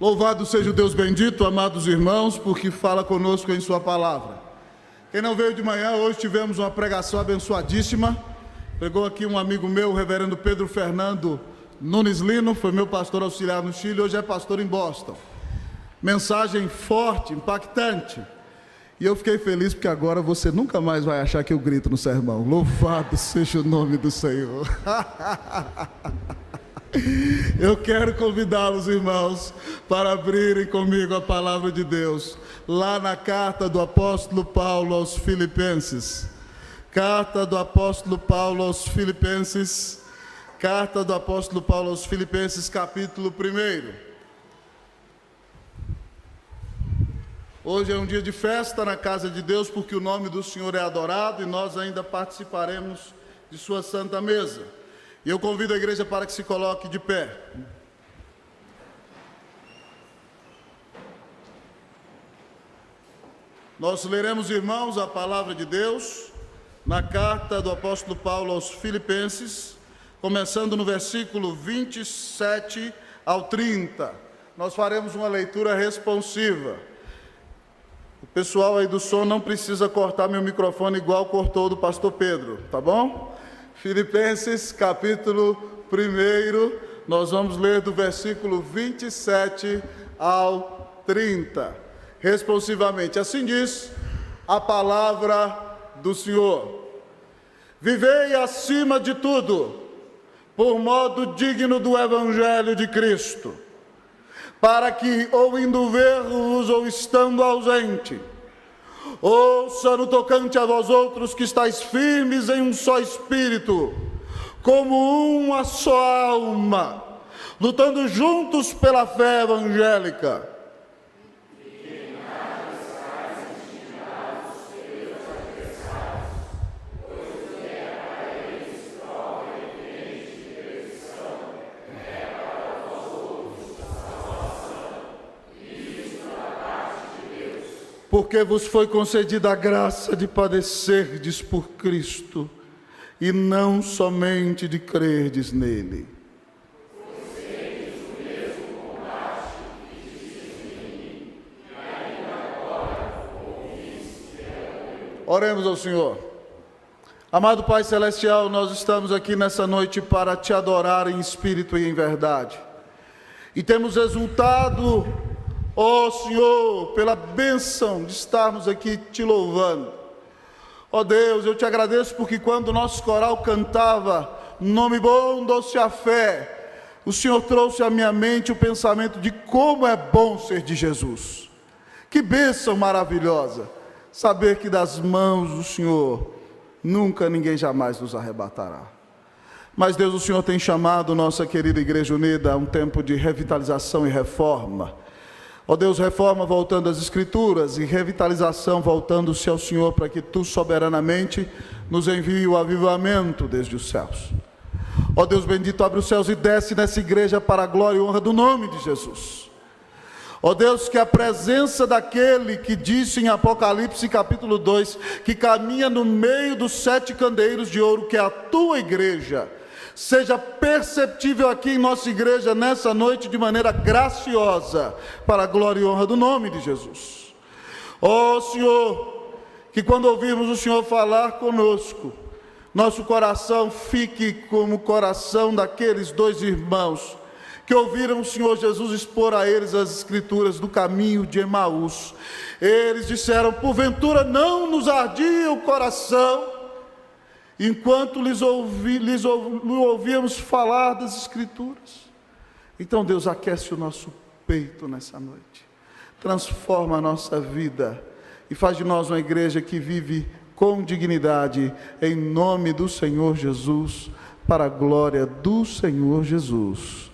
Louvado seja o Deus bendito, amados irmãos, porque fala conosco em sua palavra. Quem não veio de manhã, hoje tivemos uma pregação abençoadíssima. Pregou aqui um amigo meu, o reverendo Pedro Fernando Nunes Lino, foi meu pastor auxiliar no Chile, hoje é pastor em Boston. Mensagem forte, impactante. E eu fiquei feliz porque agora você nunca mais vai achar que eu grito no sermão. Louvado seja o nome do Senhor. Eu quero convidá-los, irmãos, para abrirem comigo a palavra de Deus, lá na carta do apóstolo Paulo aos Filipenses. Carta do apóstolo Paulo aos Filipenses, carta do apóstolo Paulo aos Filipenses, capítulo 1. Hoje é um dia de festa na casa de Deus, porque o nome do Senhor é adorado e nós ainda participaremos de sua santa mesa. E eu convido a igreja para que se coloque de pé. Nós leremos, irmãos, a palavra de Deus na carta do apóstolo Paulo aos Filipenses, começando no versículo 27 ao 30. Nós faremos uma leitura responsiva. O pessoal aí do som não precisa cortar meu microfone igual cortou o do pastor Pedro, tá bom? Filipenses, capítulo 1, nós vamos ler do versículo 27 ao 30, responsivamente. Assim diz a palavra do Senhor. Vivei acima de tudo, por modo digno do Evangelho de Cristo, para que, ou indo ver-vos, ou estando ausente, ouça no tocante a vós outros que estáis firmes em um só espírito, como uma só alma, lutando juntos pela fé evangélica. Porque vos foi concedida a graça de padecerdes por Cristo, e não somente de crerdes nele. Oremos ao Senhor. Amado Pai Celestial, nós estamos aqui nessa noite para te adorar em espírito e em verdade. E temos exultado, ó Senhor, pela bênção de estarmos aqui te louvando. Ó Deus, eu te agradeço porque quando o nosso coral cantava Nome bom, doce a fé, o Senhor trouxe à minha mente o pensamento de como é bom ser de Jesus. Que bênção maravilhosa saber que das mãos do Senhor nunca ninguém jamais nos arrebatará. Mas Deus, o Senhor tem chamado nossa querida Igreja Unida a um tempo de revitalização e reforma. Ó Deus, reforma voltando às Escrituras e revitalização voltando-se ao Senhor, para que Tu soberanamente nos envie o avivamento desde os céus. Ó Deus bendito, abre os céus e desce nessa igreja para a glória e honra do nome de Jesus. Ó Deus, que a presença daquele que disse em Apocalipse capítulo 2, que caminha no meio dos 7 candeeiros de ouro, que é a Tua igreja, seja perceptível aqui em nossa igreja nessa noite de maneira graciosa, para a glória e honra do nome de Jesus. Ó Senhor, que quando ouvirmos o Senhor falar conosco, nosso coração fique como o coração daqueles 2 irmãos que ouviram o Senhor Jesus expor a eles as Escrituras do caminho de Emaús. Eles disseram: porventura não nos ardia o coração enquanto lhes ouvíamos falar das Escrituras. Então Deus, aquece o nosso peito nessa noite, transforma a nossa vida e faz de nós uma igreja que vive com dignidade, em nome do Senhor Jesus, para a glória do Senhor Jesus.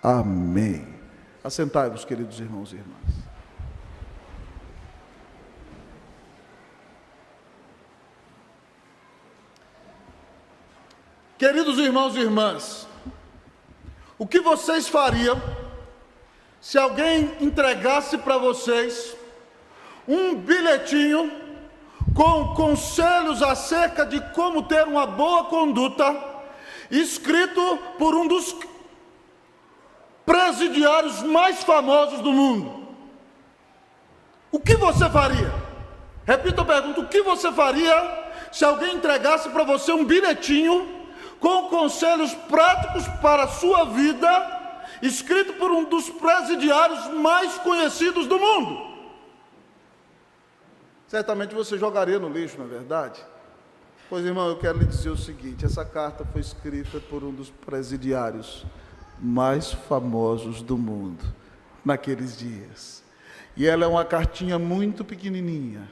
Amém. Assentai-vos, queridos irmãos e irmãs. Queridos irmãos e irmãs, o que vocês fariam se alguém entregasse para vocês um bilhetinho com conselhos acerca de como ter uma boa conduta, escrito por um dos presidiários mais famosos do mundo. O que você faria? Repito a pergunta: o que você faria se alguém entregasse para você um bilhetinho com conselhos práticos para a sua vida, escrito por um dos presidiários mais conhecidos do mundo? Certamente você jogaria no lixo, não é verdade? Pois, irmão, eu quero lhe dizer o seguinte: essa carta foi escrita por um dos presidiários mais famosos do mundo naqueles dias. E ela é uma cartinha muito pequenininha,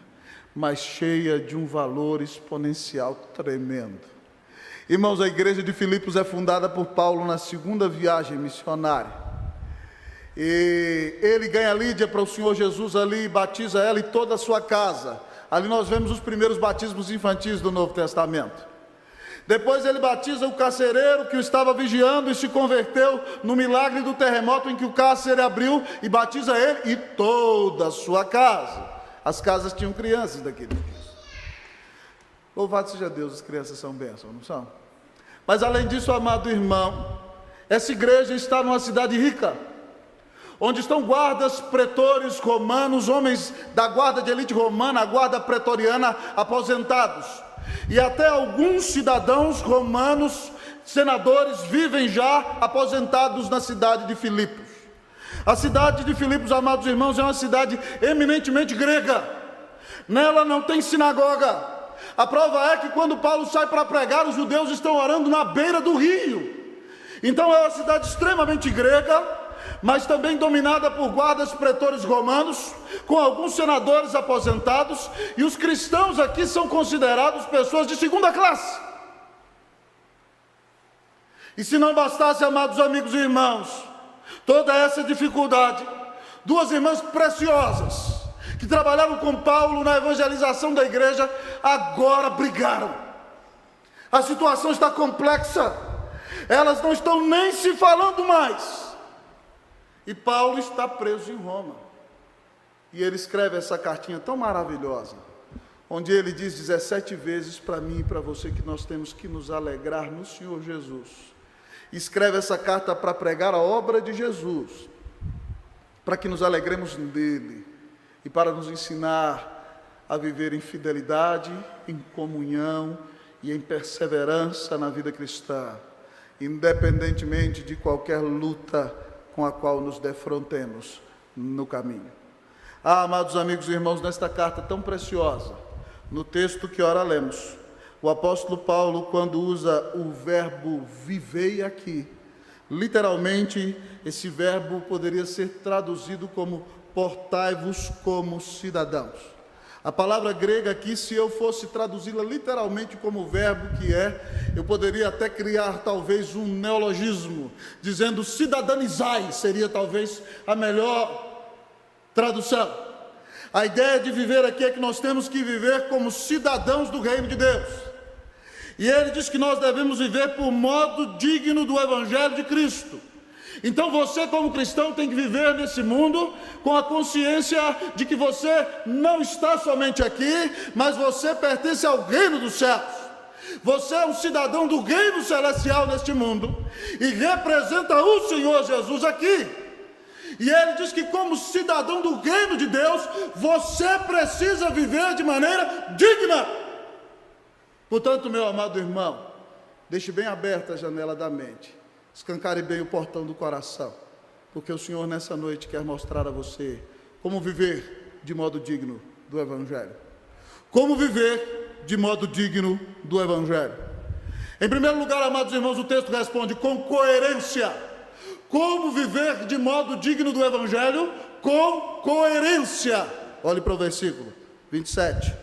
mas cheia de um valor exponencial tremendo. Irmãos, a igreja de Filipos é fundada por Paulo na segunda viagem missionária. E ele ganha Lídia para o Senhor Jesus ali, batiza ela e toda a sua casa. Ali nós vemos os primeiros batismos infantis do Novo Testamento. Depois ele batiza o carcereiro que o estava vigiando e se converteu no milagre do terremoto em que o cárcere abriu, e batiza ele e toda a sua casa. As casas tinham crianças daqueles dias. Louvado seja Deus, as crianças são bênçãos, não são? Mas além disso, amado irmão, essa igreja está numa cidade rica, onde estão guardas pretores romanos, homens da guarda de elite romana, a guarda pretoriana, aposentados. E até alguns cidadãos romanos, senadores, vivem já aposentados na cidade de Filipos. A cidade de Filipos, amados irmãos, é uma cidade eminentemente grega. Nela não tem sinagoga. A prova é que quando Paulo sai para pregar, os judeus estão orando na beira do rio. Então é uma cidade extremamente grega, mas também dominada por guardas pretores romanos, com alguns senadores aposentados, e os cristãos aqui são considerados pessoas de segunda classe. E se não bastasse, amados amigos e irmãos, toda essa dificuldade, duas irmãs preciosas, que trabalharam com Paulo na evangelização da igreja, agora brigaram. A situação está complexa, elas não estão nem se falando mais. E Paulo está preso em Roma. E ele escreve essa cartinha tão maravilhosa, onde ele diz 17 vezes para mim e para você que nós temos que nos alegrar no Senhor Jesus. Escreve essa carta para pregar a obra de Jesus, para que nos alegremos nele e para nos ensinar a viver em fidelidade, em comunhão e em perseverança na vida cristã, independentemente de qualquer luta com a qual nos defrontemos no caminho. Amados amigos e irmãos, nesta carta tão preciosa, no texto que ora lemos, o apóstolo Paulo, quando usa o verbo vivei aqui, literalmente esse verbo poderia ser traduzido como portai-vos como cidadãos. A palavra grega aqui, se eu fosse traduzi-la literalmente como o verbo que é, eu poderia até criar talvez um neologismo, dizendo cidadanizai, seria talvez a melhor tradução. A ideia de viver aqui é que nós temos que viver como cidadãos do reino de Deus. E ele diz que nós devemos viver por modo digno do Evangelho de Cristo. Então você, como cristão, tem que viver nesse mundo com a consciência de que você não está somente aqui, mas você pertence ao reino dos céus. Você é um cidadão do reino celestial neste mundo e representa o Senhor Jesus aqui. E ele diz que, como cidadão do reino de Deus, você precisa viver de maneira digna. Portanto, meu amado irmão, deixe bem aberta a janela da mente. Escancare bem o portão do coração, porque o Senhor nessa noite quer mostrar a você como viver de modo digno do Evangelho. Como viver de modo digno do Evangelho. Em primeiro lugar, amados irmãos, o texto responde com coerência. Como viver de modo digno do Evangelho? Com coerência. Olhe para o versículo 27.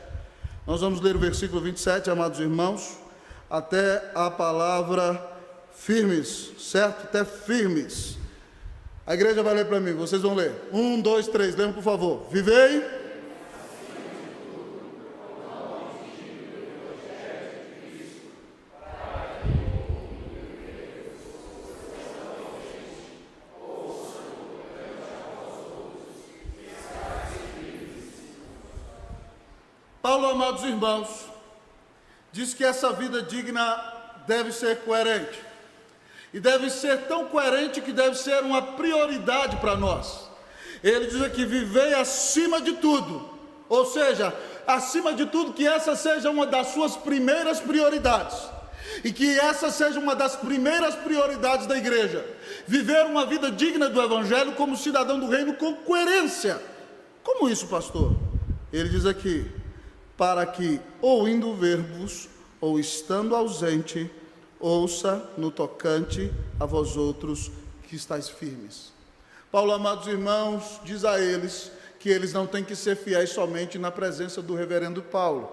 Nós vamos ler o versículo 27, amados irmãos, até a palavra firmes, certo? Até firmes. A igreja vai ler para mim, vocês vão ler. 1, 2, 3, leiam por favor. Vivei. Paulo, amados irmãos, diz que essa vida digna deve ser coerente. E deve ser tão coerente que deve ser uma prioridade para nós. Ele diz aqui: vivei acima de tudo. Ou seja, acima de tudo, que essa seja uma das suas primeiras prioridades. E que essa seja uma das primeiras prioridades da igreja. Viver uma vida digna do Evangelho como cidadão do reino com coerência. Como isso, pastor? Ele diz aqui: para que, ou indo ver-vos, ou estando ausente, ouça no tocante a vós outros que estáis firmes. Paulo, amados irmãos, diz a eles que eles não têm que ser fiéis somente na presença do reverendo Paulo,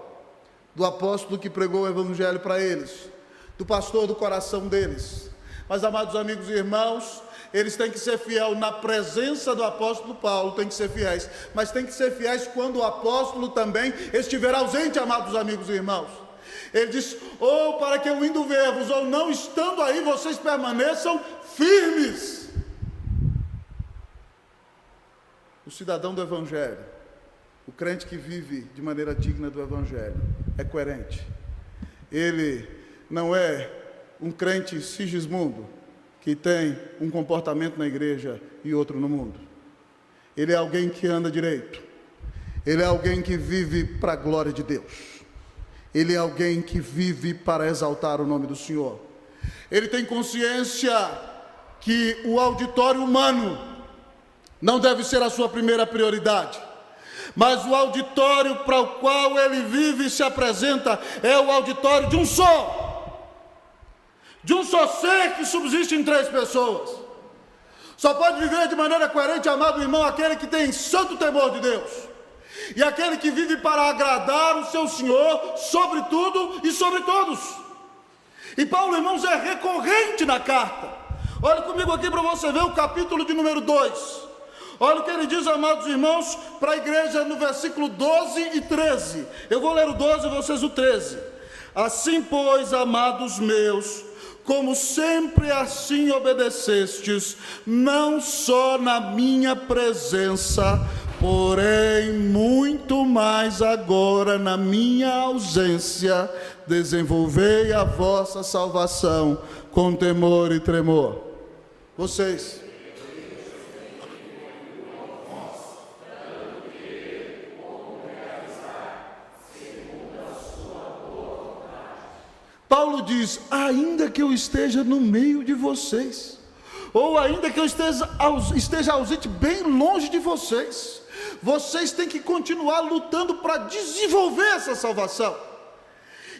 do apóstolo que pregou o evangelho para eles, do pastor do coração deles, mas, amados amigos e irmãos, eles têm que ser fiéis na presença do apóstolo Paulo, têm que ser fiéis, mas têm que ser fiéis quando o apóstolo também estiver ausente, amados amigos e irmãos. Ele diz: ou para que eu indo ver-vos, ou não estando aí, vocês permaneçam firmes. O cidadão do Evangelho, o crente que vive de maneira digna do Evangelho, é coerente. Ele não é um crente sigismundo, que tem um comportamento na igreja e outro no mundo. Ele é alguém que anda direito. Ele é alguém que vive para a glória de Deus. Ele é alguém que vive para exaltar o nome do Senhor. Ele tem consciência que o auditório humano não deve ser a sua primeira prioridade, mas o auditório para o qual ele vive e se apresenta é o auditório de um só ser que subsiste em 3 pessoas. Só pode viver de maneira coerente, amado irmão, aquele que tem santo temor de Deus, e aquele que vive para agradar o seu Senhor sobre tudo e sobre todos. E Paulo, irmãos, é recorrente na carta. Olha comigo aqui para você ver o capítulo de número 2. Olha o que ele diz, amados irmãos, para a igreja no versículo 12 e 13. Eu vou ler o 12 e vocês o 13. Assim, pois, amados meus, como sempre assim obedecestes, não só na minha presença, porém muito mais agora na minha ausência, desenvolvei a vossa salvação com temor e tremor. Vocês... Paulo diz: ainda que eu esteja no meio de vocês, ou ainda que eu esteja ausente bem longe de vocês, vocês têm que continuar lutando para desenvolver essa salvação.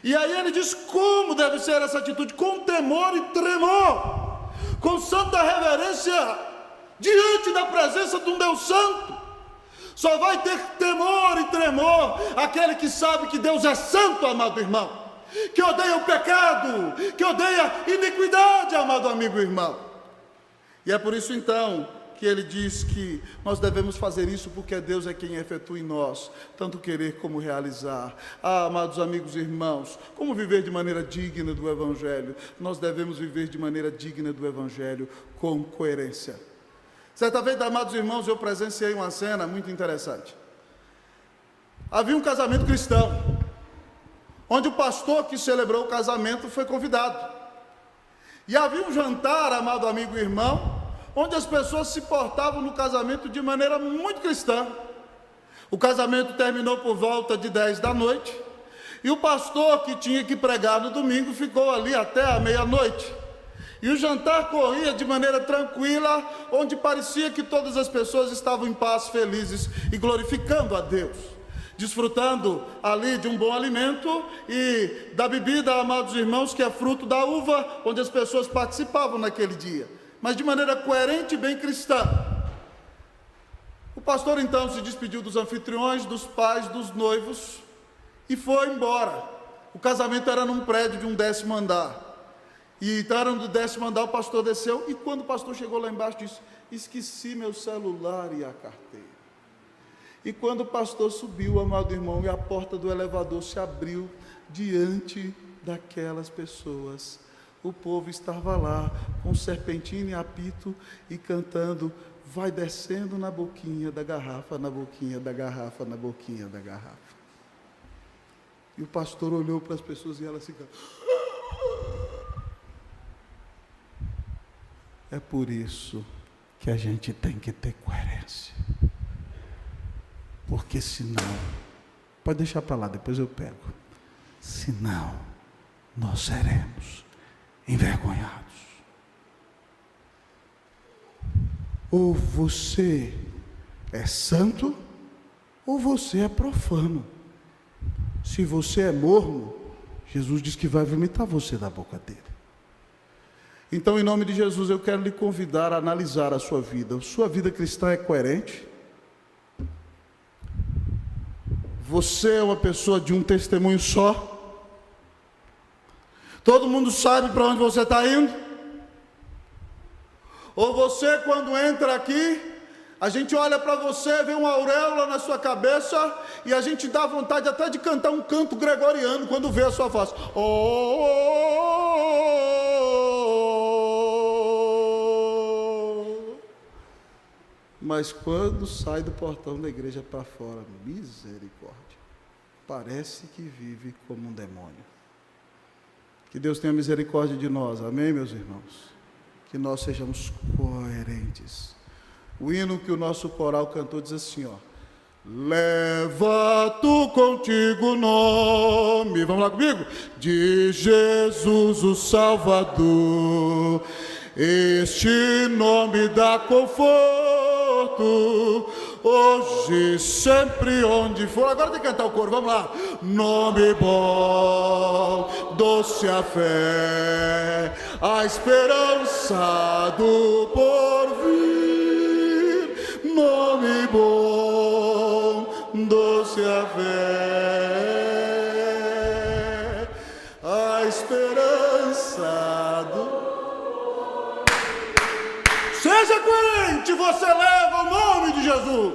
E aí ele diz como deve ser essa atitude: com temor e tremor, com santa reverência, diante da presença de um Deus santo. Só vai ter temor e tremor aquele que sabe que Deus é santo, amado irmão, que odeia o pecado, que odeia a iniquidade, amado amigo e irmão. E é por isso então que ele diz que nós devemos fazer isso, porque Deus é quem efetua em nós tanto querer como realizar. Amados amigos e irmãos, como viver de maneira digna do Evangelho? Nós devemos viver de maneira digna do Evangelho com coerência. Certa vez, amados irmãos, eu presenciei uma cena muito interessante. Havia um casamento cristão, onde o pastor que celebrou o casamento foi convidado. E havia um jantar, amado amigo e irmão, onde as pessoas se portavam no casamento de maneira muito cristã. O casamento terminou por volta de 10 da noite, e o pastor que tinha que pregar no domingo ficou ali até a meia-noite. E o jantar corria de maneira tranquila, onde parecia que todas as pessoas estavam em paz, felizes e glorificando a Deus, desfrutando ali de um bom alimento e da bebida, amados irmãos, que é fruto da uva, onde as pessoas participavam naquele dia, mas de maneira coerente e bem cristã. O pastor então se despediu dos anfitriões, dos pais, dos noivos e foi embora. O casamento era num prédio de um 10º andar. E então era no 10º andar, o pastor desceu, e quando o pastor chegou lá embaixo, disse: esqueci meu celular e a carteira. E quando o pastor subiu, amado irmão, e a porta do elevador se abriu diante daquelas pessoas, o povo estava lá com serpentina e apito e cantando: vai descendo na boquinha da garrafa, na boquinha da garrafa, na boquinha da garrafa. E o pastor olhou para as pessoas e elas ficaram. É por isso que a gente tem que ter coerência. Porque senão, pode deixar para lá, depois eu pego. Senão, nós seremos envergonhados. Ou você é santo, ou você é profano. Se você é morno, Jesus diz que vai vomitar você da boca dele. Então, em nome de Jesus, eu quero lhe convidar a analisar a sua vida. Sua vida cristã é coerente? Você é uma pessoa de um testemunho só? Todo mundo sabe para onde você está indo? Ou você, quando entra aqui, a gente olha para você, vê uma auréola na sua cabeça e a gente dá vontade até de cantar um canto gregoriano quando vê a sua face. Mas quando sai do portão da igreja para fora, misericórdia, parece que vive como um demônio. Que Deus tenha misericórdia de nós, amém, meus irmãos? Que nós sejamos coerentes. O hino que o nosso coral cantou diz assim, ó: leva tu contigo o nome, vamos lá comigo, de Jesus o Salvador. Este nome dá conforto, hoje, sempre, onde for. Agora tem que cantar o coro, vamos lá. Nome bom, doce a fé, a esperança do porvir. Nome bom, doce a fé, a esperança do... Seja coerente, você leva o nome de Jesus.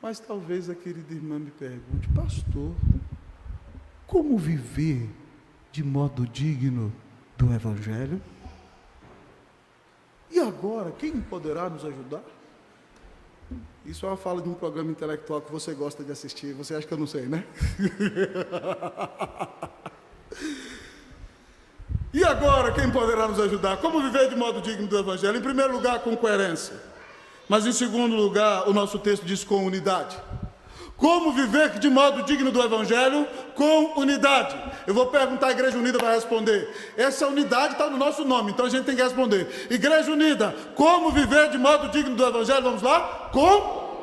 Mas talvez a querida irmã me pergunte: pastor, como viver de modo digno do Evangelho? E agora, quem poderá nos ajudar? Isso é uma fala de um programa intelectual que você gosta de assistir. Você acha que eu não sei, né? E agora, quem poderá nos ajudar? Como viver de modo digno do Evangelho? Em primeiro lugar, com coerência. Mas em segundo lugar, o nosso texto diz com unidade. Como viver de modo digno do Evangelho? Com unidade. Eu vou perguntar, a Igreja Unida vai responder. Essa unidade está no nosso nome, então a gente tem que responder. Igreja Unida, como viver de modo digno do Evangelho? Vamos lá? Com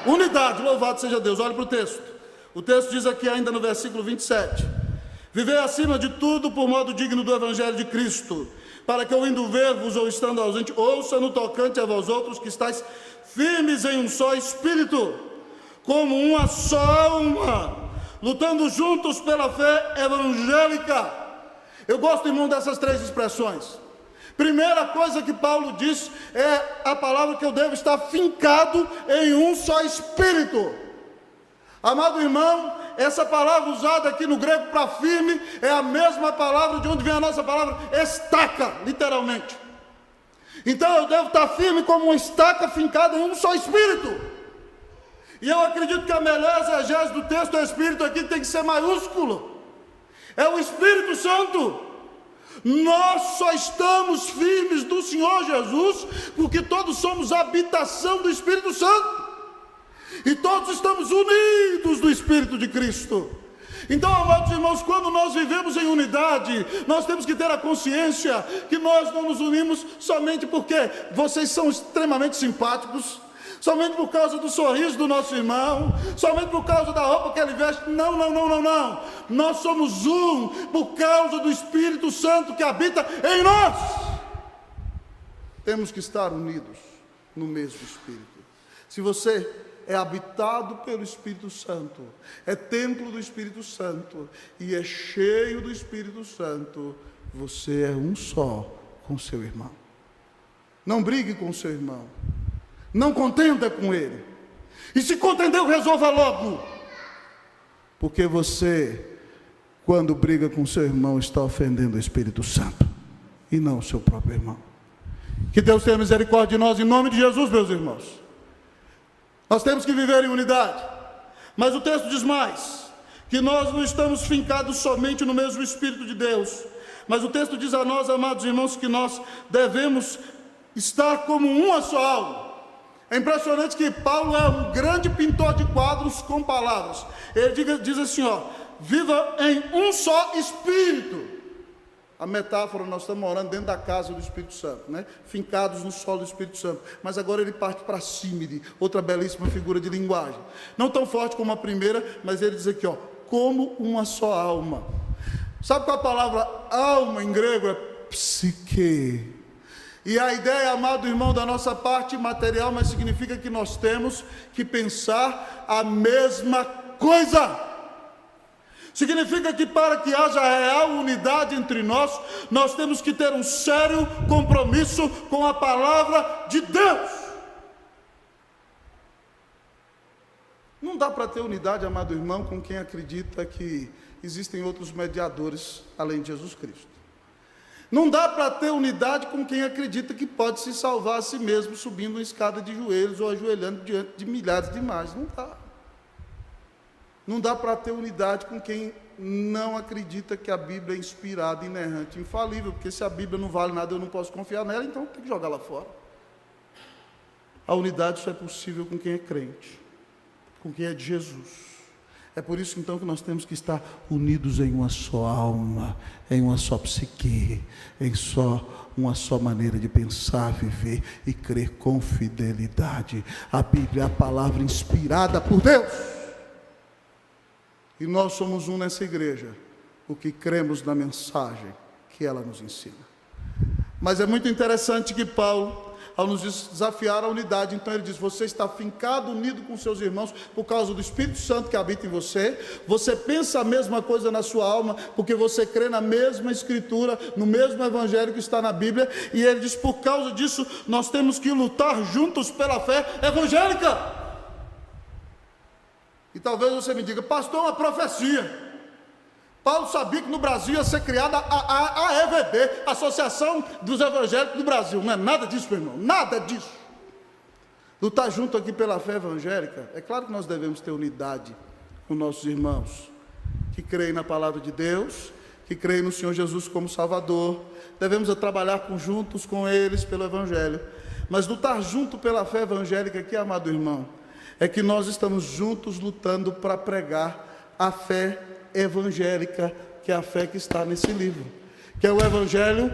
unidade. Louvado seja Deus. Olha para o texto. O texto diz aqui ainda no versículo 27. Viver acima de tudo por modo digno do Evangelho de Cristo, para que eu indo ver-vos ou estando ausente, ouça no tocante a vós outros que estáis firmes em um só espírito, como uma só alma, lutando juntos pela fé evangélica. Eu gosto, irmão, dessas três expressões. Primeira coisa que Paulo diz é a palavra que eu devo estar fincado em um só espírito. Amado irmão, essa palavra usada aqui no grego para firme é a mesma palavra de onde vem a nossa palavra estaca, literalmente. Então eu devo estar firme como uma estaca fincada em um só espírito. E eu acredito que a melhor exegese do texto do Espírito aqui tem que ser maiúsculo. É o Espírito Santo. Nós só estamos firmes do Senhor Jesus porque todos somos habitação do Espírito Santo. E todos estamos unidos do Espírito de Cristo. Então, amados irmãos, quando nós vivemos em unidade, nós temos que ter a consciência que nós não nos unimos somente porque vocês são extremamente simpáticos, somente por causa do sorriso do nosso irmão, somente por causa da roupa que ele veste. Não. Nós somos um por causa do Espírito Santo que habita em nós. Temos que estar unidos no mesmo Espírito. Se você é habitado pelo Espírito Santo, é templo do Espírito Santo e é cheio do Espírito Santo, você é um só com seu irmão. Não brigue com seu irmão. Não contenda com ele. E se contendeu, resolva logo. Porque você, quando briga com seu irmão, está ofendendo o Espírito Santo e não o seu próprio irmão. Que Deus tenha misericórdia de nós, em nome de Jesus, meus irmãos. Nós temos que viver em unidade. Mas o texto diz mais, que nós não estamos fincados somente no mesmo Espírito de Deus, mas o texto diz a nós, amados irmãos, que nós devemos estar como uma só alma. É impressionante que Paulo é um grande pintor de quadros com palavras. Ele diz assim, viva em um só Espírito. A metáfora, nós estamos morando dentro da casa do Espírito Santo, né? Fincados no solo do Espírito Santo. Mas agora ele parte para símile, outra belíssima figura de linguagem. Não tão forte como a primeira, mas ele diz aqui, como uma só alma. Sabe qual a palavra alma em grego? É psique. E a ideia, amado irmão, da nossa parte material, mas significa que nós temos que pensar a mesma coisa. Significa que para que haja real unidade entre nós, nós temos que ter um sério compromisso com a palavra de Deus. Não dá para ter unidade, amado irmão, com quem acredita que existem outros mediadores além de Jesus Cristo. Não dá para ter unidade com quem acredita que pode se salvar a si mesmo subindo uma escada de joelhos ou ajoelhando diante de milhares de imagens. Não dá. Não dá para ter unidade com quem não acredita que a Bíblia é inspirada, inerrante, infalível, porque se a Bíblia não vale nada, eu não posso confiar nela, então tem que jogar lá fora. A unidade só é possível com quem é crente, com quem é de Jesus. É por isso então que nós temos que estar unidos em uma só alma, em uma só psique, em uma só maneira de pensar, viver e crer com fidelidade. A Bíblia é a palavra inspirada por Deus. E nós somos um nessa igreja, porque cremos na mensagem que ela nos ensina. Mas é muito interessante que Paulo, ao nos desafiar a unidade, então ele diz, você está fincado, unido com seus irmãos, por causa do Espírito Santo que habita em você pensa a mesma coisa na sua alma, porque você crê na mesma Escritura, no mesmo Evangelho que está na Bíblia, e ele diz, por causa disso, nós temos que lutar juntos pela fé evangélica. E talvez você me diga, pastor, uma profecia. Paulo sabia que no Brasil ia ser criada a AEVB, Associação dos Evangélicos do Brasil. Não é nada disso, meu irmão, nada disso. Lutar junto aqui pela fé evangélica, é claro que nós devemos ter unidade com nossos irmãos, que creem na palavra de Deus, que creem no Senhor Jesus como Salvador. Devemos trabalhar juntos com eles pelo Evangelho. Mas lutar junto pela fé evangélica aqui, amado irmão, é que nós estamos juntos lutando para pregar a fé evangélica, que é a fé que está nesse livro, que é o Evangelho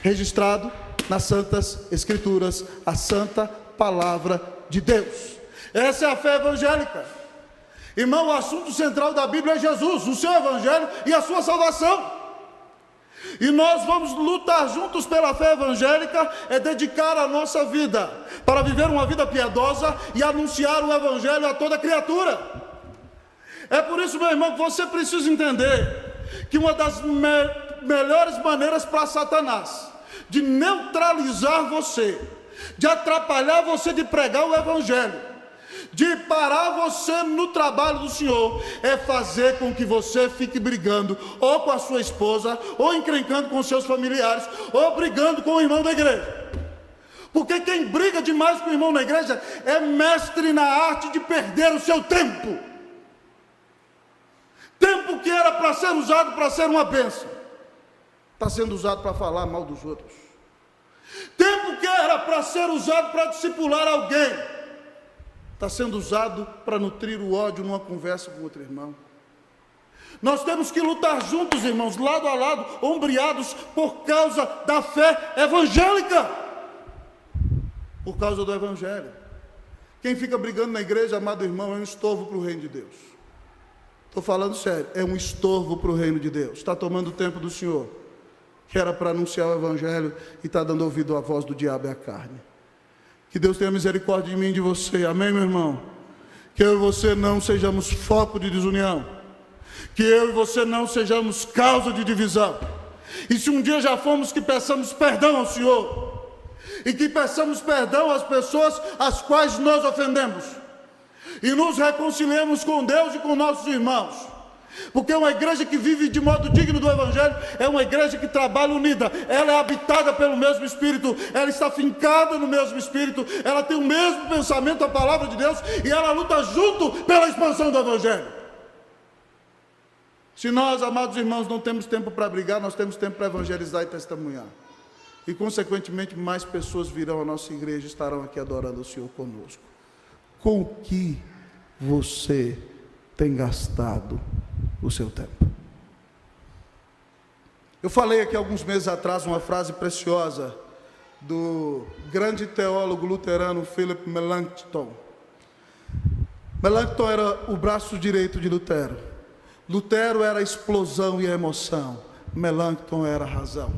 registrado nas Santas Escrituras, a Santa Palavra de Deus. Essa é a fé evangélica. Irmão, o assunto central da Bíblia é Jesus, o seu Evangelho e a sua salvação. E nós vamos lutar juntos pela fé evangélica, é dedicar a nossa vida para viver uma vida piedosa e anunciar o Evangelho a toda criatura. É por isso, meu irmão, que você precisa entender que uma das melhores maneiras para Satanás de neutralizar você, de atrapalhar você de pregar o Evangelho, de parar você no trabalho do Senhor, é fazer com que você fique brigando ou com a sua esposa, ou encrencando com seus familiares, ou brigando com o irmão da igreja. Porque quem briga demais com o irmão na igreja é mestre na arte de perder o seu tempo. Tempo que era para ser usado para ser uma bênção, está sendo usado para falar mal dos outros. Tempo que era para ser usado para discipular alguém, está sendo usado para nutrir o ódio numa conversa com outro irmão. Nós temos que lutar juntos, irmãos, lado a lado, ombreados, por causa da fé evangélica, por causa do Evangelho. Quem fica brigando na igreja, amado irmão, é um estorvo para o reino de Deus. Estou falando sério, é um estorvo para o reino de Deus. Está tomando o tempo do Senhor, que era para anunciar o Evangelho, e está dando ouvido à voz do diabo e à carne. Que Deus tenha misericórdia de mim e de você, amém, meu irmão? Que eu e você não sejamos foco de desunião, que eu e você não sejamos causa de divisão, e se um dia já fomos, que peçamos perdão ao Senhor, e que peçamos perdão às pessoas às quais nós ofendemos, e nos reconciliemos com Deus e com nossos irmãos. Porque uma igreja que vive de modo digno do Evangelho é uma igreja que trabalha unida, ela é habitada pelo mesmo Espírito, ela está fincada no mesmo Espírito, ela tem o mesmo pensamento da palavra de Deus, e ela luta junto pela expansão do Evangelho. Se nós, amados irmãos, não temos tempo para brigar, nós temos tempo para evangelizar e testemunhar. E, consequentemente, mais pessoas virão à nossa igreja e estarão aqui adorando o Senhor conosco. Com o que você tem gastado o seu tempo? Eu falei aqui alguns meses atrás uma frase preciosa do grande teólogo luterano Philip Melanchthon. Melanchthon era o braço direito de Lutero. Lutero era a explosão e a emoção. Melanchthon era a razão.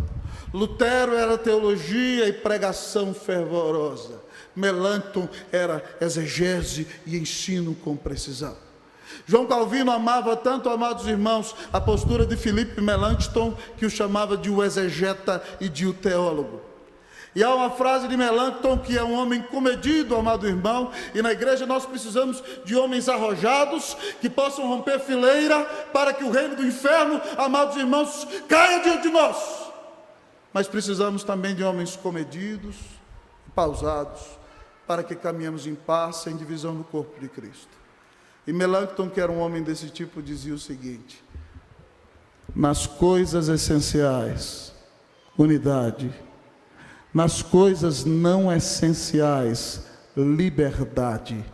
Lutero era teologia e pregação fervorosa. Melanchthon era exegese e ensino com precisão. João Calvino amava tanto, amados irmãos, a postura de Philippe Melanchthon, que o chamava de o exegeta e de o teólogo. E há uma frase de Melanchthon, que é um homem comedido, amado irmão, e na igreja nós precisamos de homens arrojados, que possam romper fileira, para que o reino do inferno, amados irmãos, caia diante de nós. Mas precisamos também de homens comedidos e pausados, para que caminhemos em paz, sem divisão no corpo de Cristo. E Melanchthon, que era um homem desse tipo, dizia o seguinte: nas coisas essenciais, unidade; nas coisas não essenciais, liberdade;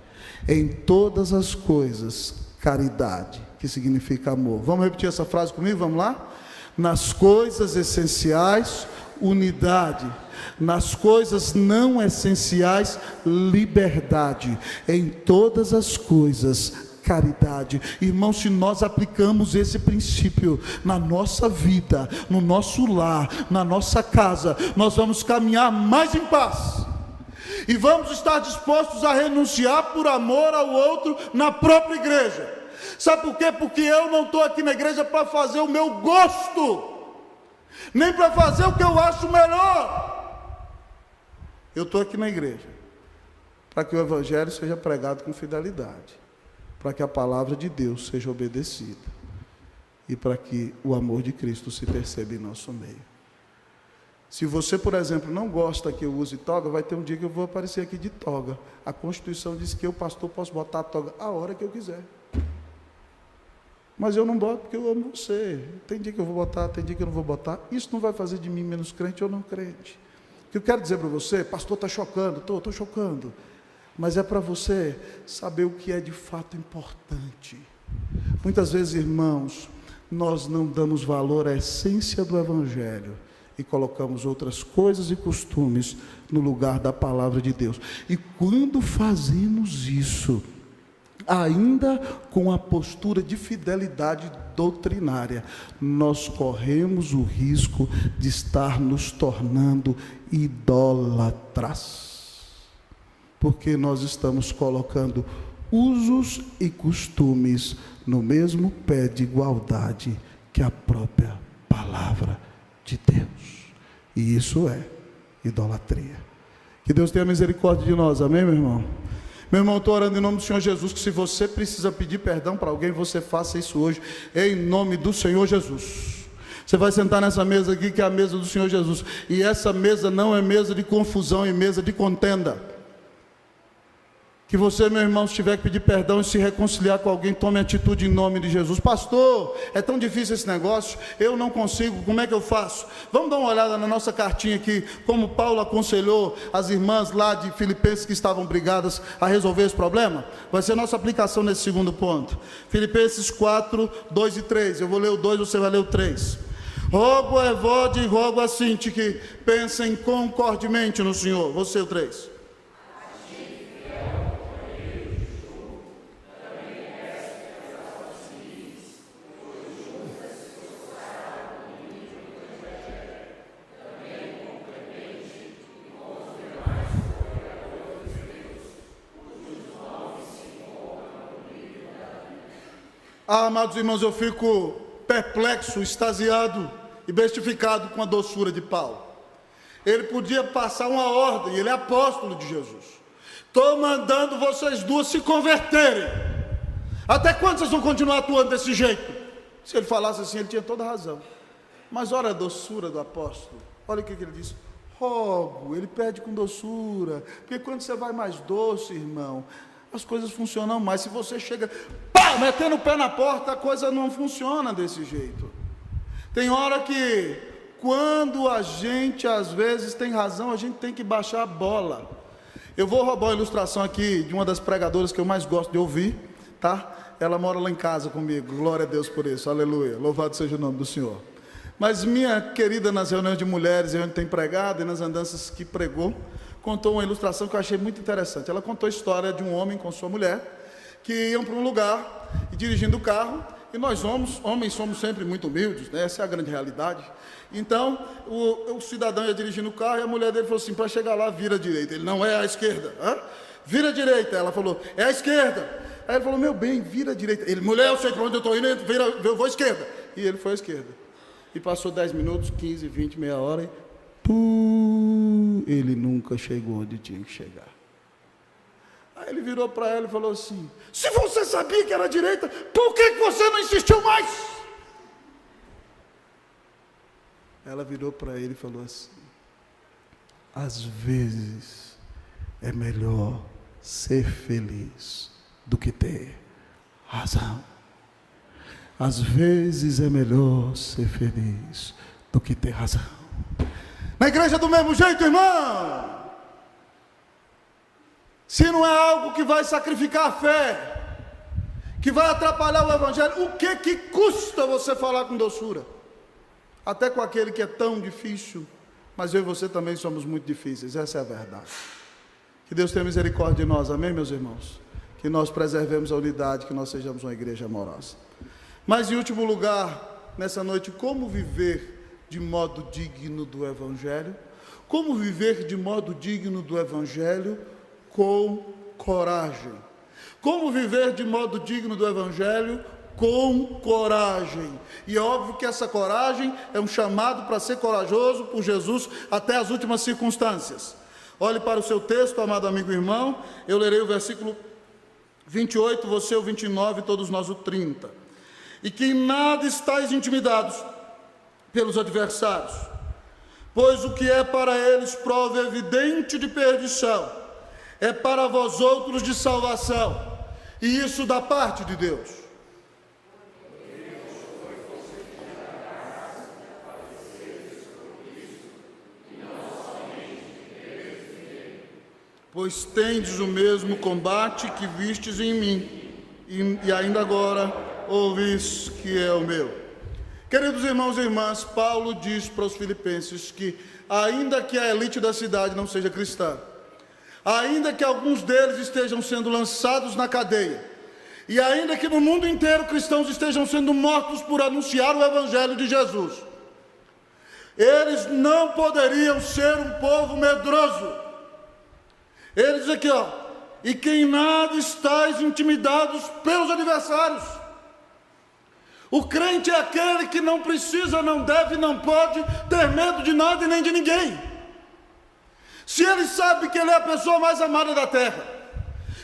em todas as coisas, caridade, que significa amor. Vamos repetir essa frase comigo? Vamos lá? Nas coisas essenciais, unidade; nas coisas não essenciais, liberdade; em todas as coisas, caridade. Irmãos, se nós aplicamos esse princípio na nossa vida, no nosso lar, na nossa casa, nós vamos caminhar mais em paz. E vamos estar dispostos a renunciar por amor ao outro na própria igreja. Sabe por quê? Porque eu não estou aqui na igreja para fazer o meu gosto, nem para fazer o que eu acho melhor. Eu estou aqui na igreja para que o evangelho seja pregado com fidelidade, para que a palavra de Deus seja obedecida e para que o amor de Cristo se perceba em nosso meio. Se você, por exemplo, não gosta que eu use toga, vai ter um dia que eu vou aparecer aqui de toga. A Constituição diz que eu, pastor, posso botar a toga a hora que eu quiser. Mas eu não boto porque eu amo você. Tem dia que eu vou botar, tem dia que eu não vou botar. Isso não vai fazer de mim menos crente ou não crente. O que eu quero dizer para você, pastor, está chocando, estou chocando. Mas é para você saber o que é de fato importante. Muitas vezes, irmãos, nós não damos valor à essência do Evangelho e colocamos outras coisas e costumes no lugar da palavra de Deus. E quando fazemos isso, ainda com a postura de fidelidade doutrinária, nós corremos o risco de estar nos tornando idólatras, porque nós estamos colocando usos e costumes no mesmo pé de igualdade que a própria palavra de Deus, e isso é idolatria. Que Deus tenha misericórdia de nós, amém, meu irmão? Meu irmão, estou orando em nome do Senhor Jesus, que se você precisa pedir perdão para alguém, você faça isso hoje, em nome do Senhor Jesus. Você vai sentar nessa mesa aqui, que é a mesa do Senhor Jesus, e essa mesa não é mesa de confusão, é mesa de contenda. Que você, meu irmão, se tiver que pedir perdão e se reconciliar com alguém, tome atitude em nome de Jesus. Pastor, é tão difícil esse negócio, eu não consigo, como é que eu faço? Vamos dar uma olhada na nossa cartinha aqui, como Paulo aconselhou as irmãs lá de Filipenses que estavam brigadas a resolver esse problema? Vai ser a nossa aplicação nesse segundo ponto. Filipenses 4, 2 e 3, eu vou ler o 2, você vai ler o 3. Rogo a Evode e rogo a Sinti que pensem concordemente no Senhor. Você o 3. Ah, amados irmãos, eu fico perplexo, extasiado e bestificado com a doçura de Paulo. Ele podia passar uma ordem, ele é apóstolo de Jesus. Estou mandando vocês duas se converterem. Até quando vocês vão continuar atuando desse jeito? Se ele falasse assim, ele tinha toda a razão. Mas olha a doçura do apóstolo. Olha o que ele diz. Rogo, ele pede com doçura. Porque quando você vai mais doce, irmão, as coisas funcionam mais. Se você chega, pá, metendo o pé na porta, a coisa não funciona desse jeito. Tem hora que, quando a gente às vezes tem razão, a gente tem que baixar a bola. Eu vou roubar uma ilustração aqui de uma das pregadoras que eu mais gosto de ouvir, tá? Ela mora lá em casa comigo, glória a Deus por isso, aleluia, louvado seja o nome do Senhor. Mas minha querida, nas reuniões de mulheres, onde tem pregado e nas andanças que pregou, contou uma ilustração que eu achei muito interessante. Ela contou a história de um homem com sua mulher, que iam para um lugar, e dirigindo o carro, e nós homens somos sempre muito humildes, né? Essa é a grande realidade. Então, o cidadão ia dirigindo o carro, e a mulher dele falou assim, para chegar lá, vira à direita. Ele, não, é à esquerda. Hã? Vira à direita. Ela falou, é à esquerda. Aí ele falou, meu bem, vira à direita. Ele, mulher, eu sei para onde eu estou indo, eu vou à esquerda. E ele foi à esquerda. E passou 10 minutos, 15, 20, meia hora, e ele nunca chegou onde tinha que chegar. Aí ele virou para ela e falou assim, se você sabia que era a direita, por que você não insistiu mais? Ela virou para ele e falou assim, às vezes é melhor ser feliz do que ter razão. Às vezes é melhor ser feliz do que ter razão. Na igreja do mesmo jeito, irmão. Se não é algo que vai sacrificar a fé, que vai atrapalhar o evangelho, o que custa você falar com doçura? Até com aquele que é tão difícil, mas eu e você também somos muito difíceis, essa é a verdade. Que Deus tenha misericórdia de nós, amém, meus irmãos? Que nós preservemos a unidade, que nós sejamos uma igreja amorosa. Mas em último lugar, nessa noite, como viver de modo digno do evangelho? Como viver de modo digno do evangelho? Com coragem. Como viver de modo digno do evangelho? Com coragem. E é óbvio que essa coragem é um chamado para ser corajoso por Jesus até as últimas circunstâncias. Olhe para o seu texto, amado amigo e irmão. Eu lerei o versículo 28, você o 29, todos nós o 30. E que em nada estáis intimidados pelos adversários, pois o que é para eles prova evidente de perdição, é para vós outros de salvação, e isso da parte de Deus. Pois tendes o mesmo combate que vistes em mim, e ainda agora ouvis que é o meu. Queridos irmãos e irmãs, Paulo diz para os filipenses que, ainda que a elite da cidade não seja cristã, ainda que alguns deles estejam sendo lançados na cadeia, e ainda que no mundo inteiro cristãos estejam sendo mortos por anunciar o evangelho de Jesus, eles não poderiam ser um povo medroso. Ele diz aqui, e que em nada estáis intimidados pelos adversários. O crente é aquele que não precisa, não deve, não pode ter medo de nada e nem de ninguém. Se ele sabe que ele é a pessoa mais amada da terra,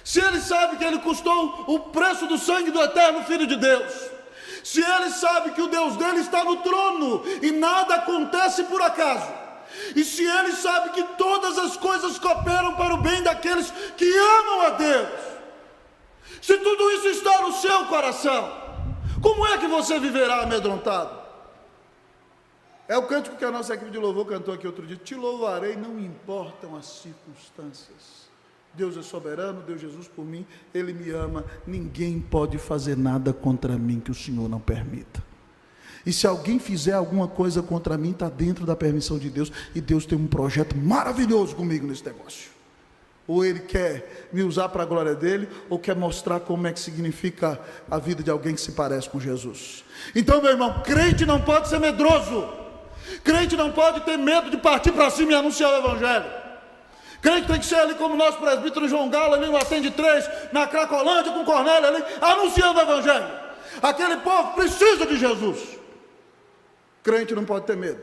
se ele sabe que ele custou o preço do sangue do eterno Filho de Deus, se ele sabe que o Deus dele está no trono e nada acontece por acaso, e se ele sabe que todas as coisas cooperam para o bem daqueles que amam a Deus, se tudo isso está no seu coração, como é que você viverá amedrontado? É o cântico que a nossa equipe de louvor cantou aqui outro dia. Te louvarei, não importam as circunstâncias. Deus é soberano, Deus Jesus por mim, Ele me ama. Ninguém pode fazer nada contra mim que o Senhor não permita. E se alguém fizer alguma coisa contra mim, está dentro da permissão de Deus. E Deus tem um projeto maravilhoso comigo nesse negócio. Ou Ele quer me usar para a glória dEle, ou quer mostrar como é que significa a vida de alguém que se parece com Jesus. Então, meu irmão, crente não pode ser medroso. Crente não pode ter medo de partir para cima e anunciar o evangelho. Crente tem que ser ali como nosso presbítero João Galo, ali no Atende 3, na Cracolândia com Cornélio ali, anunciando o evangelho. Aquele povo precisa de Jesus. Crente não pode ter medo.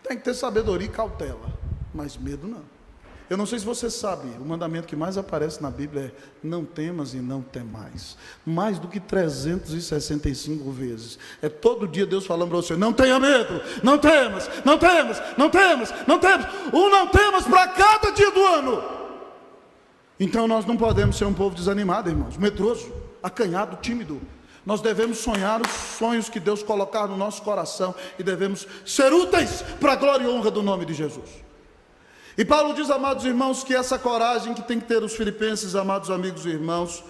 Tem que ter sabedoria e cautela, mas medo não. Eu não sei se você sabe, o mandamento que mais aparece na Bíblia é não temas e não temais. Mais do que 365 vezes. É todo dia Deus falando para você, não tenha medo, não temas, não temas, não temas, não temas. Não temas para cada dia do ano. Então nós não podemos ser um povo desanimado, irmãos, medroso, acanhado, tímido. Nós devemos sonhar os sonhos que Deus colocar no nosso coração e devemos ser úteis para a glória e honra do nome de Jesus. E Paulo diz, amados irmãos, que essa coragem que tem que ter os filipenses, amados amigos e irmãos,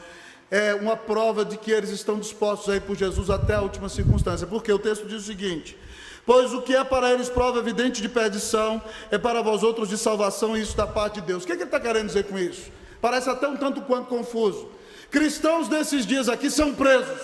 é uma prova de que eles estão dispostos a ir por Jesus até a última circunstância. Porque o texto diz o seguinte: pois o que é para eles prova evidente de perdição, é para vós outros de salvação, e isso da parte de Deus. O que ele está querendo dizer com isso? Parece até um tanto quanto confuso. Cristãos desses dias aqui são presos.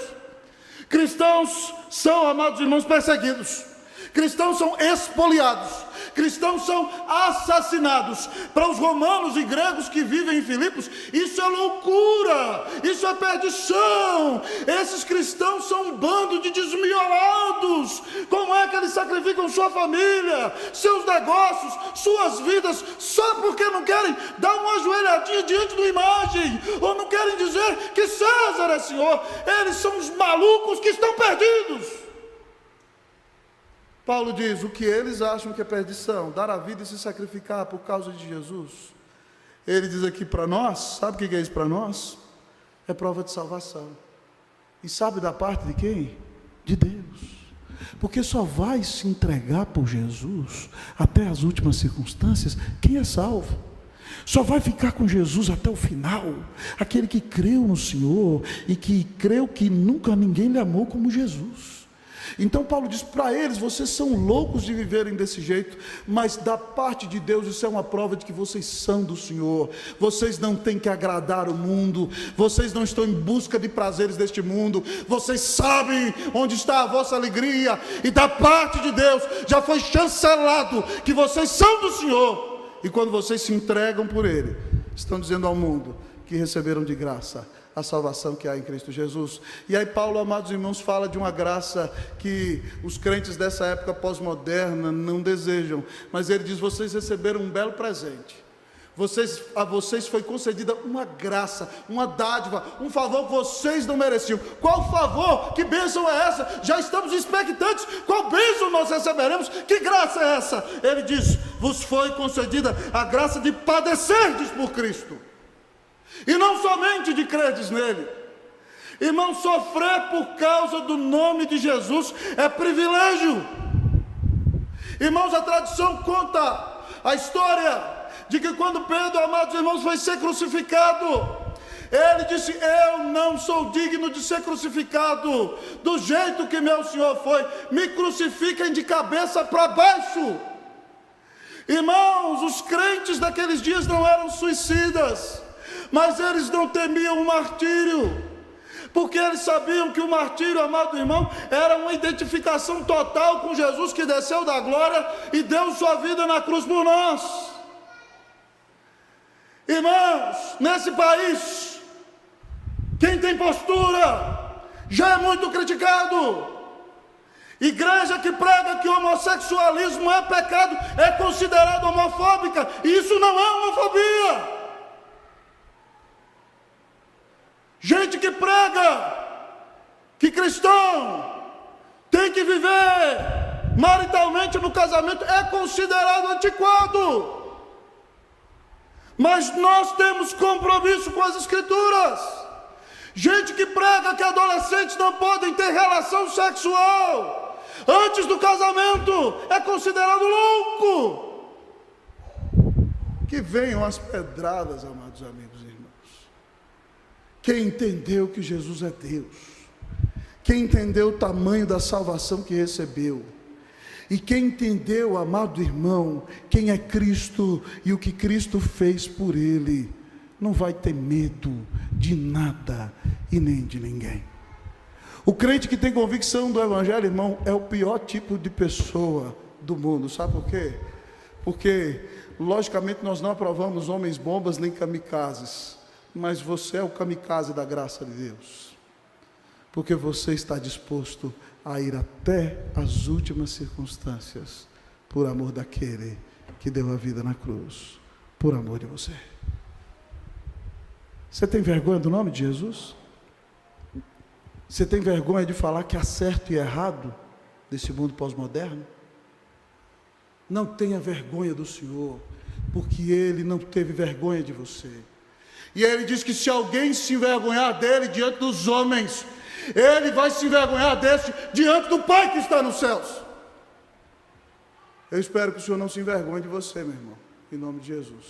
Cristãos são, amados irmãos, perseguidos. Cristãos são expoliados. Cristãos são assassinados. Para os romanos e gregos que vivem em Filipos, isso é loucura, isso é perdição. Esses cristãos são um bando de desmiolados. Como é que eles sacrificam sua família, seus negócios, suas vidas, só porque não querem dar uma ajoelhadinha diante da imagem, ou não querem dizer que César é Senhor? Eles são os malucos que estão perdidos. Paulo diz, o que eles acham que é perdição, dar a vida e se sacrificar por causa de Jesus. Ele diz aqui para nós, sabe o que é isso para nós? É prova de salvação. E sabe da parte de quem? De Deus. Porque só vai se entregar por Jesus até as últimas circunstâncias quem é salvo. Só vai ficar com Jesus até o final aquele que creu no Senhor e que creu que nunca ninguém lhe amou como Jesus. Então Paulo diz para eles, vocês são loucos de viverem desse jeito, mas da parte de Deus isso é uma prova de que vocês são do Senhor. Vocês não têm que agradar o mundo, vocês não estão em busca de prazeres deste mundo, vocês sabem onde está a vossa alegria, e da parte de Deus já foi chancelado que vocês são do Senhor. E quando vocês se entregam por Ele, estão dizendo ao mundo que receberam de graça a salvação que há em Cristo Jesus. E aí Paulo, amados irmãos, fala de uma graça que os crentes dessa época pós-moderna não desejam, mas ele diz, vocês receberam um belo presente. A vocês foi concedida uma graça, uma dádiva, um favor que vocês não mereciam. Qual favor? Que bênção é essa? Já estamos expectantes. Qual bênção nós receberemos? Que graça é essa? Ele diz, vos foi concedida a graça de padecerdes por Cristo, e não somente de credes nele. Irmão, sofrer por causa do nome de Jesus é privilégio. Irmãos, a tradição conta a história de que quando Pedro, amados irmãos, foi ser crucificado, ele disse, eu não sou digno de ser crucificado do jeito que meu Senhor foi, me crucifiquem de cabeça para baixo. Irmãos, os crentes daqueles dias não eram suicidas, mas eles não temiam o martírio, porque eles sabiam que o martírio, amado irmão, era uma identificação total com Jesus que desceu da glória e deu sua vida na cruz por nós. Irmãos, nesse país, quem tem postura já é muito criticado. Igreja que prega que o homossexualismo é pecado é considerada homofóbica, e isso não é homofobia. Gente que prega que cristão tem que viver maritalmente no casamento é considerado antiquado. Mas nós temos compromisso com as Escrituras. Gente que prega que adolescentes não podem ter relação sexual antes do casamento é considerado louco. Que venham as pedradas, amados amigos e irmãos. Quem entendeu que Jesus é Deus, quem entendeu o tamanho da salvação que recebeu, e quem entendeu, amado irmão, quem é Cristo e o que Cristo fez por ele, não vai ter medo de nada e nem de ninguém. O crente que tem convicção do Evangelho, irmão, é o pior tipo de pessoa do mundo. Sabe por quê? Porque, logicamente, nós não aprovamos homens bombas nem kamikazes, mas você é o kamikaze da graça de Deus, porque você está disposto a ir até as últimas circunstâncias, por amor daquele que deu a vida na cruz, por amor de você. Você tem vergonha do nome de Jesus? Você tem vergonha de falar que há certo e errado desse mundo pós-moderno? Não tenha vergonha do Senhor, porque Ele não teve vergonha de você. E ele diz que se alguém se envergonhar dele diante dos homens, ele vai se envergonhar deste diante do Pai que está nos céus. Eu espero que o Senhor não se envergonhe de você, meu irmão, em nome de Jesus.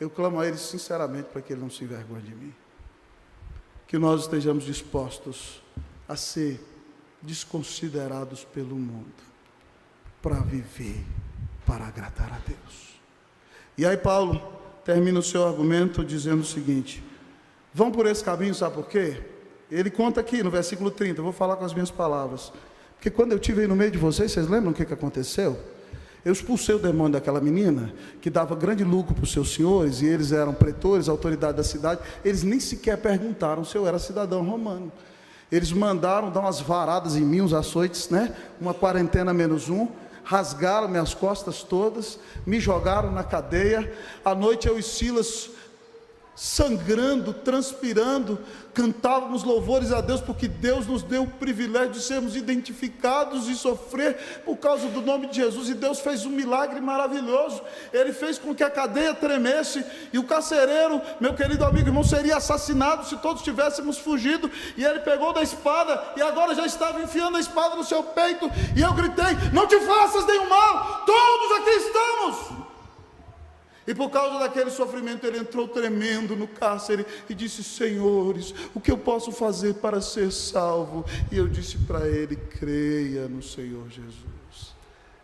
Eu clamo a Ele sinceramente para que Ele não se envergonhe de mim. Que nós estejamos dispostos a ser desconsiderados pelo mundo, para viver, para agradar a Deus. E aí Paulo termina o seu argumento dizendo o seguinte: vão por esse caminho, sabe por quê? Ele conta aqui no versículo 30, eu vou falar com as minhas palavras. Porque quando eu estive aí no meio de vocês lembram o que aconteceu? Eu expulsei o demônio daquela menina, que dava grande lucro para os seus senhores, e eles eram pretores, autoridade da cidade. Eles nem sequer perguntaram se eu era cidadão romano. Eles mandaram dar umas varadas em mim, uns açoites, né? Uma quarentena menos um. Rasgaram minhas costas todas, me jogaram na cadeia. À noite eu e Silas, sangrando, transpirando, cantávamos louvores a Deus, porque Deus nos deu o privilégio de sermos identificados e sofrer por causa do nome de Jesus. E Deus fez um milagre maravilhoso. Ele fez com que a cadeia tremesse, e o carcereiro, meu querido amigo irmão, seria assassinado se todos tivéssemos fugido. E ele pegou da espada, e agora já estava enfiando a espada no seu peito, e eu gritei: não te faças nenhum mal, todos aqui estamos. E por causa daquele sofrimento, ele entrou tremendo no cárcere e disse: senhores, o que eu posso fazer para ser salvo? E eu disse para ele: creia no Senhor Jesus,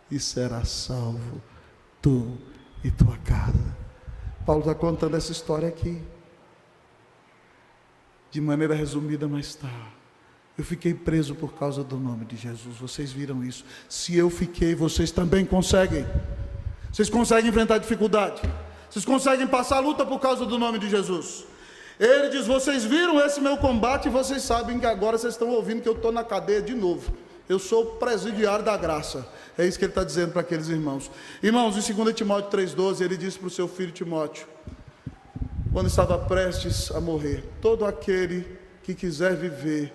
e será salvo tu e tua casa. Paulo está contando essa história aqui, de maneira resumida, mas está. Eu fiquei preso por causa do nome de Jesus, vocês viram isso. Se eu fiquei, vocês também conseguem. Vocês conseguem enfrentar dificuldade, vocês conseguem passar a luta por causa do nome de Jesus. Ele diz: vocês viram esse meu combate, e vocês sabem que agora vocês estão ouvindo que eu estou na cadeia de novo. Eu sou o presidiário da graça. É isso que ele está dizendo para aqueles irmãos. Irmãos, em 2 Timóteo 3,12, ele disse para o seu filho Timóteo, quando estava prestes a morrer: todo aquele que quiser viver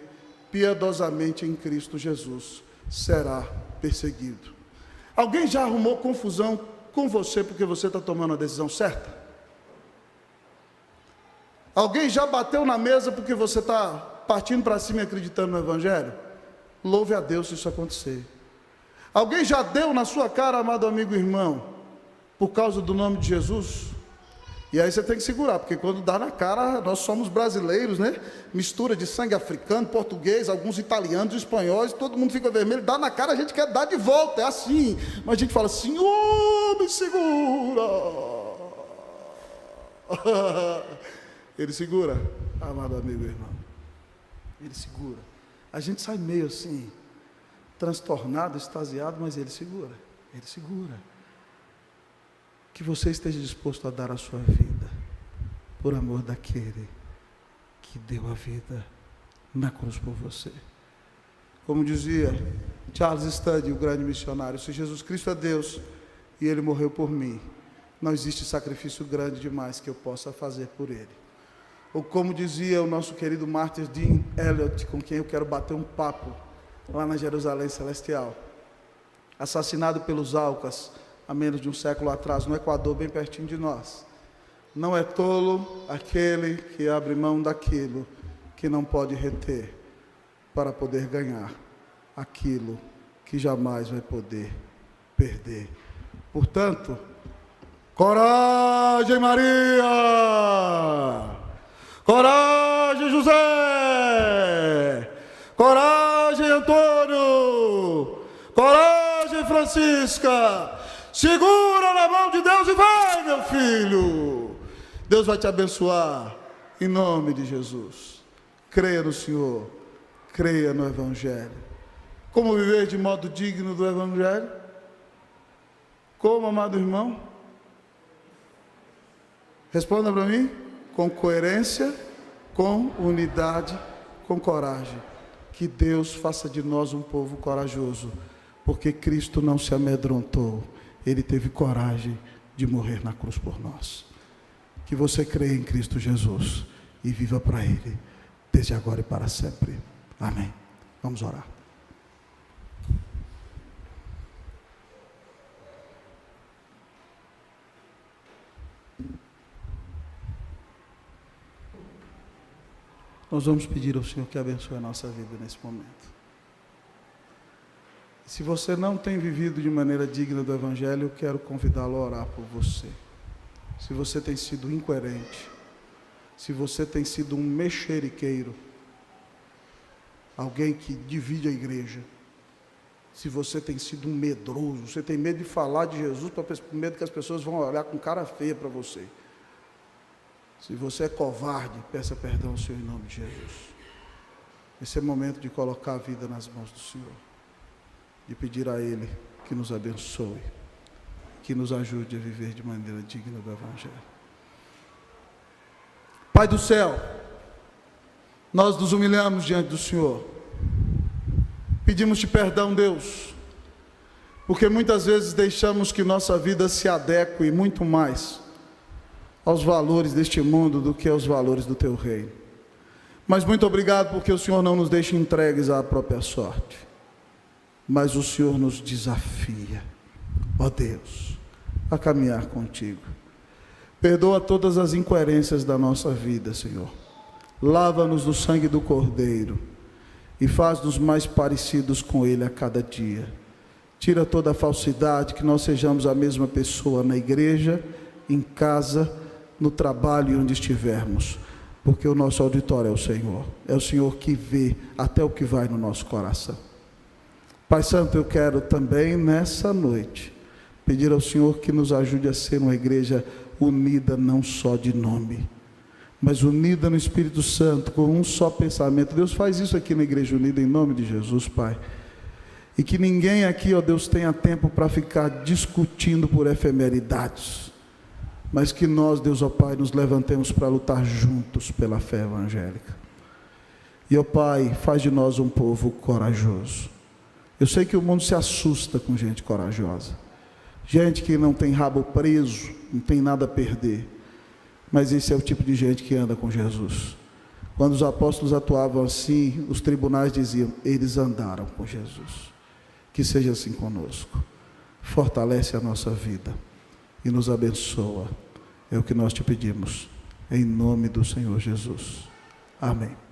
piedosamente em Cristo Jesus será perseguido. Alguém já arrumou confusão com você porque você está tomando a decisão certa? Alguém já bateu na mesa porque você está partindo para cima e acreditando no Evangelho? Louve a Deus se isso acontecer. Alguém já deu na sua cara, amado amigo e irmão, por causa do nome de Jesus? E aí você tem que segurar, porque quando dá na cara, nós somos brasileiros, né? Mistura de sangue africano, português, alguns italianos, espanhóis, todo mundo fica vermelho, dá na cara, a gente quer dar de volta, é assim. Mas a gente fala: Senhor, me segura. Ele segura, amado amigo e irmão. Ele segura. A gente sai meio assim, transtornado, extasiado, mas ele segura. Ele segura. Que você esteja disposto a dar a sua vida por amor daquele que deu a vida na cruz por você. Como dizia Charles Stanley, o grande missionário: se Jesus Cristo é Deus e Ele morreu por mim, não existe sacrifício grande demais que eu possa fazer por Ele. Ou como dizia o nosso querido Martin Dean Elliott, com quem eu quero bater um papo lá na Jerusalém Celestial, assassinado pelos Alcas há menos de um século atrás, no Equador, bem pertinho de nós. Não é tolo aquele que abre mão daquilo que não pode reter, para poder ganhar aquilo que jamais vai poder perder. Portanto, coragem, Maria! Coragem, José! Coragem, Antônio! Coragem, Francisca! Segura na mão de Deus e vai, meu filho. Deus vai te abençoar, em nome de Jesus. Creia no Senhor, creia no Evangelho. Como viver de modo digno do Evangelho? Como, amado irmão? Responda para mim. Com coerência, com unidade, com coragem. Que Deus faça de nós um povo corajoso, porque Cristo não se amedrontou. Ele teve coragem de morrer na cruz por nós. Que você creia em Cristo Jesus e viva para Ele, desde agora e para sempre. Amém. Vamos orar. nós vamos pedir ao Senhor que abençoe a nossa vida nesse momento. Se você não tem vivido de maneira digna do Evangelho, eu quero convidá-lo a orar por você. Se você tem sido incoerente, se você tem sido um mexeriqueiro, alguém que divide a igreja, se você tem sido um medroso, você tem medo de falar de Jesus, por medo que as pessoas vão olhar com cara feia para você. Se você é covarde, peça perdão ao Senhor em nome de Jesus. Esse é o momento de colocar a vida nas mãos do Senhor, de pedir a Ele que nos abençoe, que nos ajude a viver de maneira digna do Evangelho. Pai do céu, nós nos humilhamos diante do Senhor, pedimos-te perdão, Deus, porque muitas vezes deixamos que nossa vida se adeque muito mais aos valores deste mundo do que aos valores do Teu reino. Mas muito obrigado porque o Senhor não nos deixa entregues à própria sorte, mas o Senhor nos desafia, ó Deus, a caminhar contigo. Perdoa todas as incoerências da nossa vida, Senhor. Lava-nos no sangue do Cordeiro e faz-nos mais parecidos com Ele a cada dia. Tira toda a falsidade, que nós sejamos a mesma pessoa na igreja, em casa, no trabalho e onde estivermos, porque o nosso auditório é o Senhor. É o Senhor que vê até o que vai no nosso coração. Pai Santo, eu quero também nessa noite pedir ao Senhor que nos ajude a ser uma igreja unida, não só de nome, mas unida no Espírito Santo, com um só pensamento. Deus, faz isso aqui na Igreja Unida, em nome de Jesus, Pai. E que ninguém aqui, ó Deus, tenha tempo para ficar discutindo por efemeridades, mas que nós, Deus, ó Pai, nos levantemos para lutar juntos pela fé evangélica. E, ó Pai, faz de nós um povo corajoso. Eu sei que o mundo se assusta com gente corajosa, gente que não tem rabo preso, não tem nada a perder. Mas esse é o tipo de gente que anda com Jesus. Quando os apóstolos atuavam assim, os tribunais diziam, eles andaram com Jesus. Que seja assim conosco. Fortalece a nossa vida e nos abençoa. É o que nós te pedimos, em nome do Senhor Jesus. Amém.